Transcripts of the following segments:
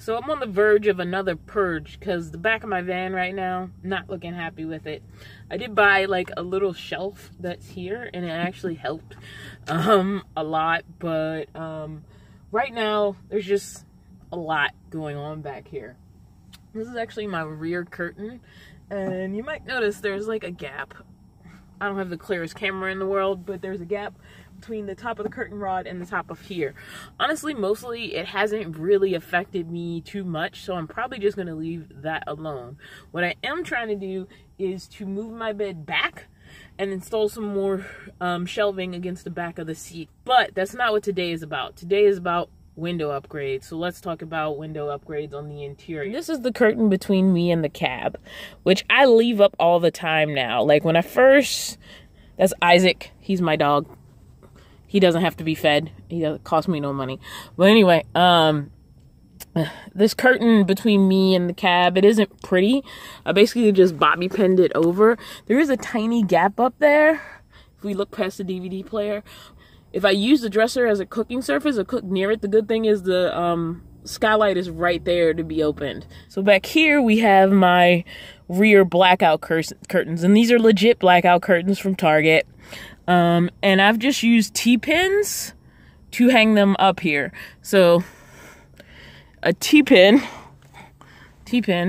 So I'm on the verge of another purge because the back of my van right now, not looking happy with it. I did buy like a little shelf that's here and it actually helped a lot, but right now there's just a lot going on back here. This is actually my rear curtain, and you might notice there's like a gap. I don't have the clearest camera in the world, but there's a gap between the top of the curtain rod and the top of here. Honestly, mostly it hasn't really affected me too much, so I'm probably just going to leave that alone. What I am trying to do is to move my bed back and install some more shelving against the back of the seat. But that's not what today is about. Today is about window upgrades. So let's talk about window upgrades on the interior. This is the curtain between me and the cab, which I leave up all the time now. Like when I first, that's Isaac, he's my dog. He doesn't have to be fed. He doesn't cost me no money. But anyway, this curtain between me and the cab, it isn't pretty. I basically just bobby pinned it over. There is a tiny gap up there. If we look past the DVD player, if I use the dresser as a cooking surface or cook near it, the good thing is the skylight is right there to be opened. So back here we have my rear blackout curtains, and these are legit blackout curtains from Target. And I've just used T-pins to hang them up here. So a T-pin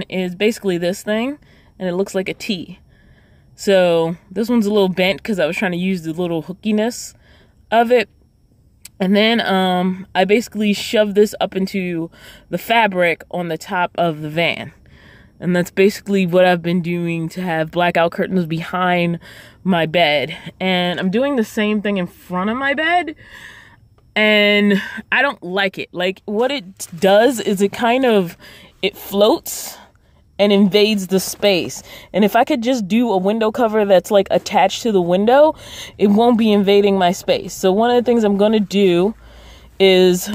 is basically this thing, and it looks like a T. So this one's a little bent because I was trying to use the little hookiness of it. And then I basically shoved this up into the fabric on the top of the van. And that's basically what I've been doing to have blackout curtains behind my bed. And I'm doing the same thing in front of my bed, and I don't like it. Like, what it does is it floats and invades the space. And if I could just do a window cover that's like attached to the window, it won't be invading my space. So one of the things I'm going to do is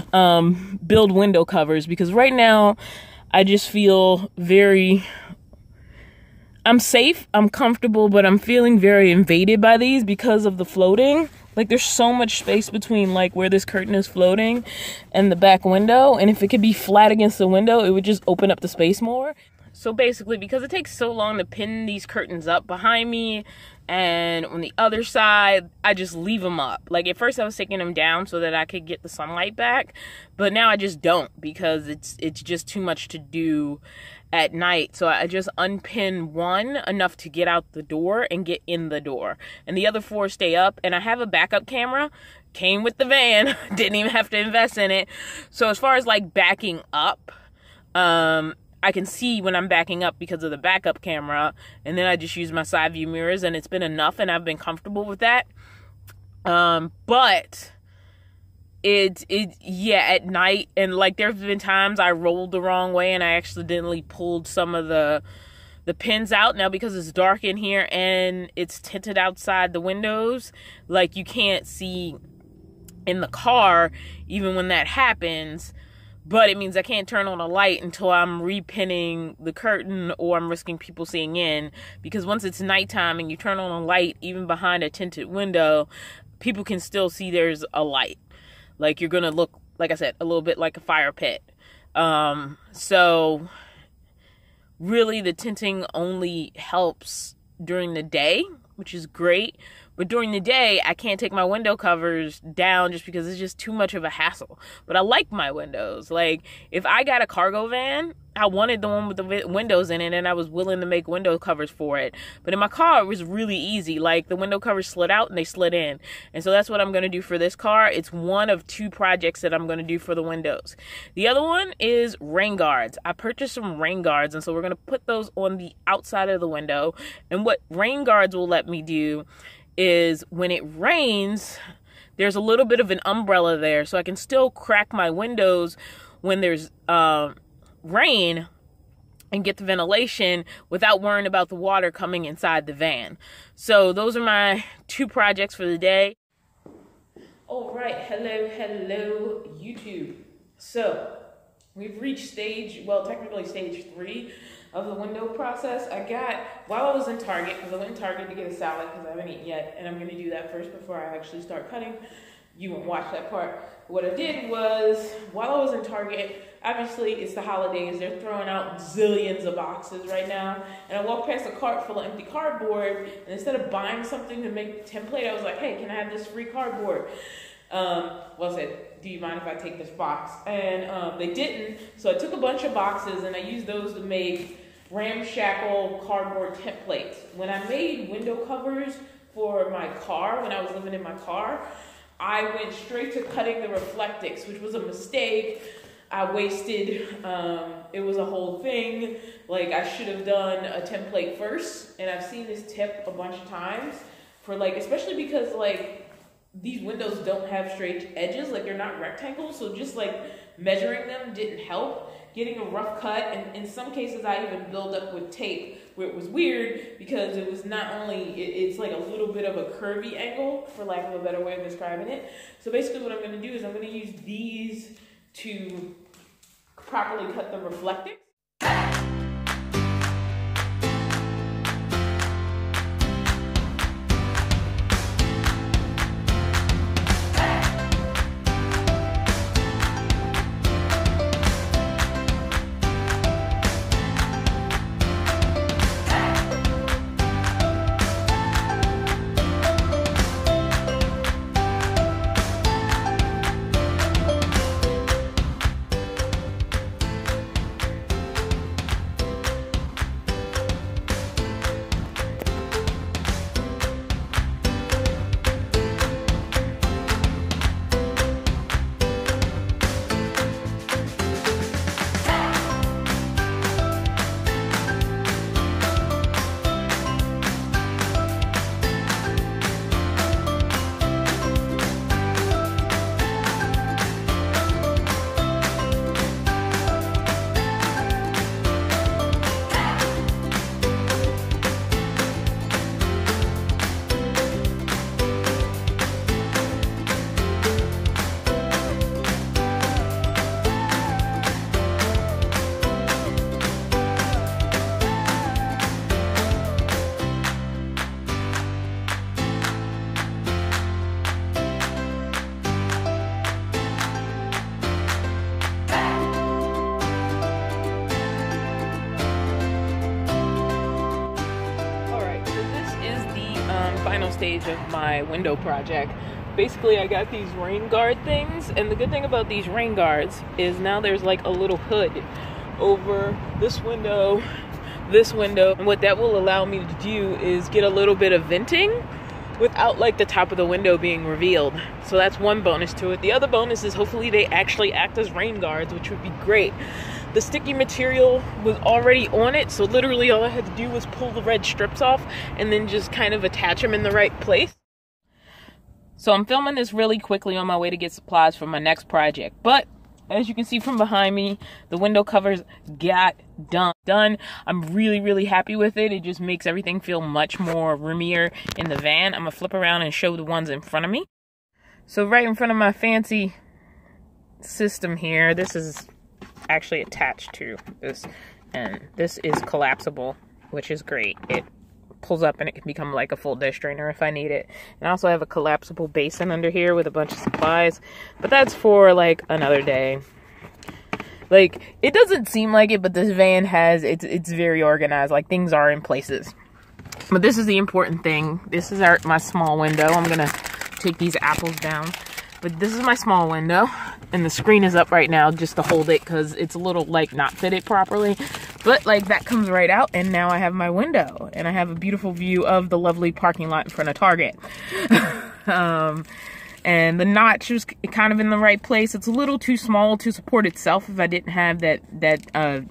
build window covers, because right now I just feel I'm safe, I'm comfortable, but I'm feeling very invaded by these because of the floating. Like, there's so much space between like where this curtain is floating and the back window, and if it could be flat against the window, it would just open up the space more. So basically, because it takes so long to pin these curtains up behind me and on the other side, I just leave them up. Like, at first I was taking them down so that I could get the sunlight back, but now I just don't, because it's just too much to do at night. So I just unpin one enough to get out the door and get in the door, and the other four stay up. And I have a backup camera, came with the van, didn't even have to invest in it. So as far as like backing up, I can see when I'm backing up because of the backup camera, and then I just use my side view mirrors, and it's been enough, and I've been comfortable with that. But yeah, at night, and like there's been times I rolled the wrong way and I accidentally pulled some of the pins out. Now, because it's dark in here and it's tinted outside the windows, like you can't see in the car even when that happens. But it means I can't turn on a light until I'm repinning the curtain, or I'm risking people seeing in. Because once it's nighttime and you turn on a light, even behind a tinted window, people can still see there's a light. Like, you're going to look, like I said, a little bit like a fire pit. So really the tinting only helps during the day, which is great. But during the day, I can't take my window covers down just because it's just too much of a hassle. But I like my windows. Like, if I got a cargo van, I wanted the one with the windows in it, and I was willing to make window covers for it. But in my car, it was really easy. Like, the window covers slid out and they slid in. And so that's what I'm going to do for this car. It's one of two projects that I'm going to do for the windows. The other one is rain guards. I purchased some rain guards, and so we're going to put those on the outside of the window. And what rain guards will let me do is when it rains, there's a little bit of an umbrella there, so I can still crack my windows when there's rain and get the ventilation without worrying about the water coming inside the van. So those are my two projects for the day. All right, hello YouTube. So we've reached technically stage 3 of the window process. While I was in Target, because I went to Target to get a salad because I haven't eaten yet, and I'm going to do that first before I actually start cutting. you won't watch that part. What I did was, while I was in Target, obviously it's the holidays, they're throwing out zillions of boxes right now, and I walked past a cart full of empty cardboard, and instead of buying something to make a template, I was like, hey, can I have this free cardboard? Well, I said, do you mind if I take this box? And they didn't, so I took a bunch of boxes and I used those to make ramshackle cardboard templates. When I made window covers for my car, when I was living in my car, I went straight to cutting the reflectics, which was a mistake. I wasted, it was a whole thing. Like, I should have done a template first, and I've seen this tip a bunch of times for like, especially because like these windows don't have straight edges, like they're not rectangles, so just like measuring them didn't help. Getting a rough cut, and in some cases I even build up with tape, where it was weird because it was not only, it's like a little bit of a curvy angle, for lack of a better way of describing it. So basically what I'm gonna do is I'm gonna use these to properly cut the reflectix. Final stage of my window project. Basically, I got these rain guard things, and the good thing about these rain guards is now there's like a little hood over this window, and what that will allow me to do is get a little bit of venting without like the top of the window being revealed. So that's one bonus to it. The other bonus is hopefully they actually act as rain guards, which would be great. The sticky material was already on it, so literally all I had to do was pull the red strips off and then just kind of attach them in the right place. So I'm filming this really quickly on my way to get supplies for my next project. But as you can see from behind me, the window covers got done. I'm really happy with it. It just makes everything feel much more roomier in the van. I'm gonna flip around and show the ones in front of me. So right in front of my fancy system here, this is actually attached to this, and this is collapsible, which is great. It pulls up and it can become like a full dish drainer if I need it. And I also have a collapsible basin under here with a bunch of supplies, but that's for like another day. Like, it doesn't seem like it, but this van has, it's very organized. Like, things are in places. But this is the important thing. This is my small window. I'm gonna take these apples down. But this is my small window, and the screen is up right now just to hold it because it's a little like not fitted properly. But like that comes right out, and now I have my window, and I have a beautiful view of the lovely parking lot in front of Target. And the notch was kind of in the right place. It's a little too small to support itself if I didn't have that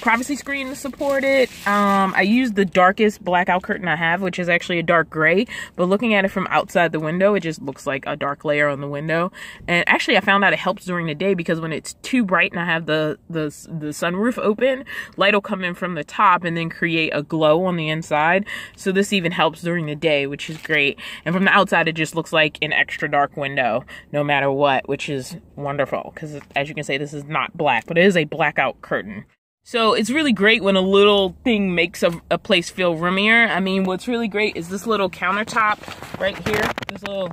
privacy screen to support it. I used the darkest blackout curtain I have, which is actually a dark gray, but looking at it from outside the window, it just looks like a dark layer on the window. And actually I found out it helps during the day, because when it's too bright and I have the sunroof open, light will come in from the top and then create a glow on the inside. So this even helps during the day, which is great. And from the outside, it just looks like an extra dark window no matter what, which is wonderful, because as you can see, this is not black, but it is a blackout curtain. So it's really great when a little thing makes a place feel roomier. I mean, what's really great is this little countertop right here, this little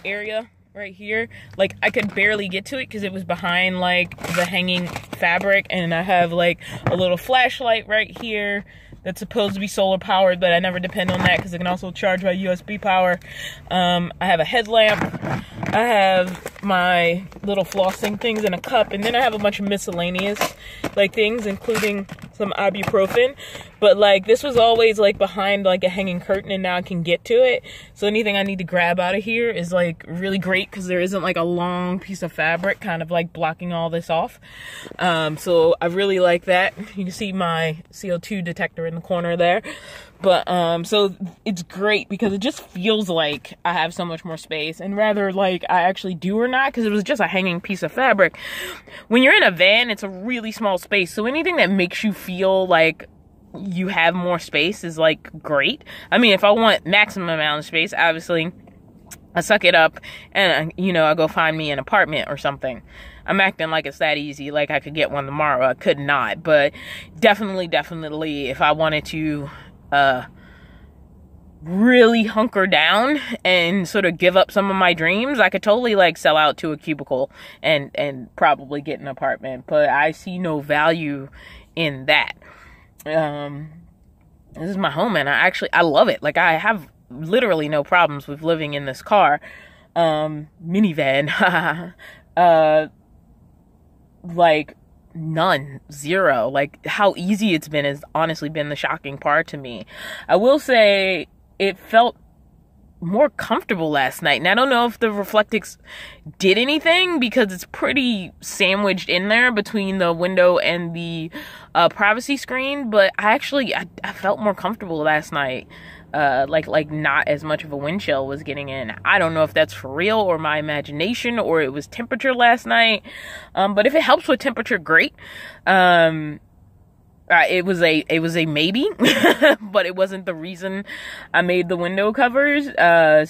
area right here, like I could barely get to it because it was behind like the hanging fabric, and I have like a little flashlight right here that's supposed to be solar powered, but I never depend on that because it can also charge by USB power. I have a headlamp, I have my little flossing things in a cup, and then I have a bunch of miscellaneous like things, including some ibuprofen. But like this was always like behind like a hanging curtain, and now I can get to it. So anything I need to grab out of here is like really great because there isn't like a long piece of fabric kind of like blocking all this off. So I really like that. You can see my CO2 detector in the corner there. But so it's great because it just feels like I have so much more space, and rather like I actually do or not, because it was just a hanging piece of fabric. When you're in a van, it's a really small space, so anything that makes you feel like you have more space is like great. I mean, if I want maximum amount of space, obviously I suck it up and, you know, I go find me an apartment or something. I'm acting like it's that easy, like I could get one tomorrow. I could not, but definitely if I wanted to really hunker down and sort of give up some of my dreams, I could totally like sell out to a cubicle and probably get an apartment, but I see no value in that. This is my home, and I love it. Like I have literally no problems with living in this car, minivan. Like none, zero. Like how easy it's been has honestly been the shocking part to me. I will say it felt more comfortable last night, and I don't know if the Reflectix did anything because it's pretty sandwiched in there between the window and the privacy screen, but I felt more comfortable last night. Like not as much of a wind chill was getting in. I don't know if that's for real or my imagination or it was temperature last night. But if it helps with temperature, great. It was a maybe, but it wasn't the reason I made the window covers.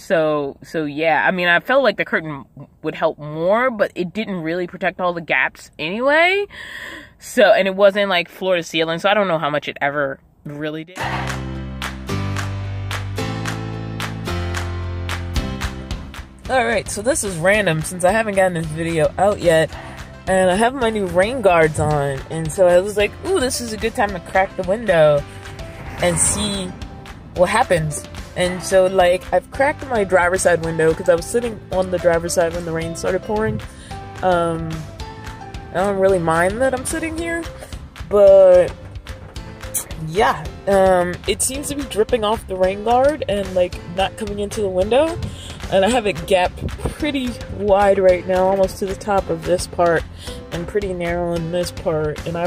So yeah, I mean, I felt like the curtain would help more, but it didn't really protect all the gaps anyway. So, and it wasn't like floor to ceiling, so I don't know how much it ever really did. Alright, so this is random since I haven't gotten this video out yet, and I have my new rain guards on, and so I was like, ooh, this is a good time to crack the window and see what happens. And so like, I've cracked my driver's side window because I was sitting on the driver's side when the rain started pouring. I don't really mind that I'm sitting here, but yeah, it seems to be dripping off the rain guard and like not coming into the window. And I have it gapped pretty wide right now, almost to the top of this part, and pretty narrow in this part. And I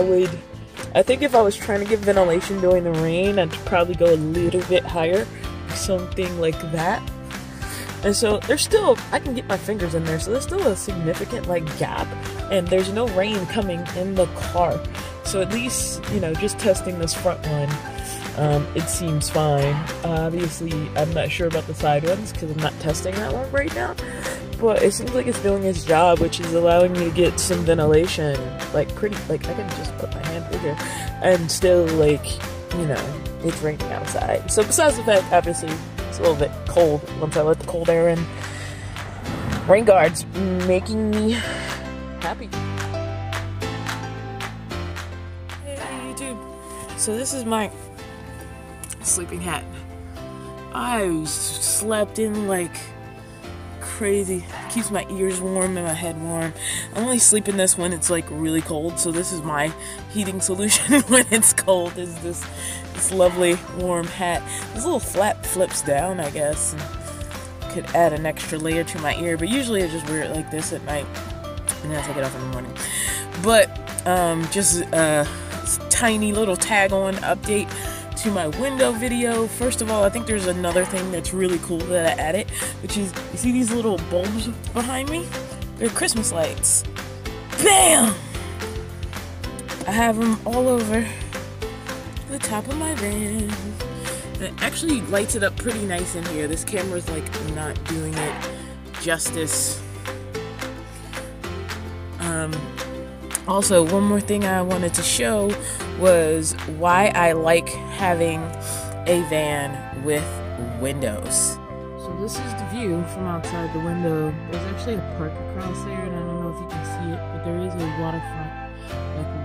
think if I was trying to get ventilation during the rain, I'd probably go a little bit higher, something like that. And so there's still, I can get my fingers in there, so there's still a significant like gap, and there's no rain coming in the car. So at least, you know, just testing this front one, it seems fine. Obviously, I'm not sure about the side ones because I'm not testing that one right now. But it seems like it's doing its job, which is allowing me to get some ventilation. Like I can just put my hand through here and still like, you know, it's raining outside. So besides the fact, obviously, it's a little bit cold once I let the cold air in. Rain guards making me happy. Hey YouTube. So this is my sleeping hat. I slept in like crazy. Keeps my ears warm and my head warm. I only sleep in this when it's like really cold, so this is my heating solution when it's cold, is this lovely warm hat. This little flap flips down, I guess, and could add an extra layer to my ear, but usually I just wear it like this at night and then I take it off in the morning. But just a tiny little tag on update to my window video. First of all, I think there's another thing that's really cool that I added, which is, you see these little bulbs behind me? They're Christmas lights. Bam! I have them all over the top of my van. It actually lights it up pretty nice in here. This camera's like not doing it justice. Also, one more thing I wanted to show was why I like having a van with windows. So So this is the view from outside the window. There's actually a park across there, and I don't know if you can see it, but there is a waterfront, like